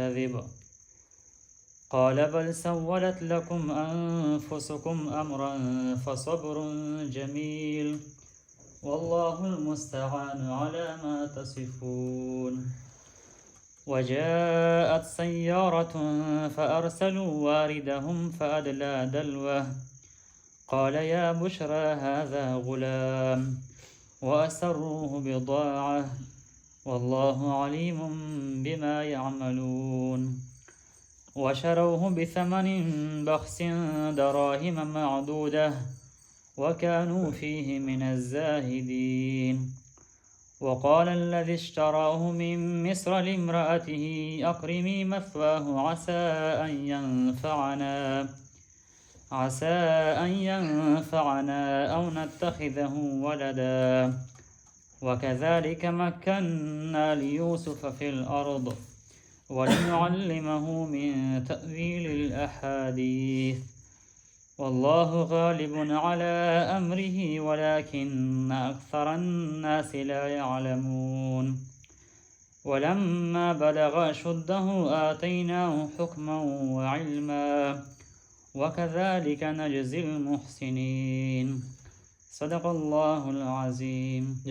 كذب قال بل سولت لكم أنفسكم أمرا فصبر جميل والله المستعان على ما تصفون. وجاءت سيارة فأرسلوا واردهم فأدلى دلوه قال يا بشرى هذا غلام وأسروه بضاعة والله عليم بما يعملون. وشروه بثمن بخس دراهم معدودة وكانوا فيه من الزاهدين. وقال الذي اشتراه من مصر لامرأته أكرمي مثواه عسى أن ينفعنا أو نتخذه ولدا. وكذلك مكنا ليوسف في الأرض ولنعلمه من تأويل الأحاديث والله غالب على أمره ولكن أكثر الناس لا يعلمون. ولما بلغ أشده آتيناه حكما وعلما وكذلك نجزي المحسنين. صدق الله العظيم.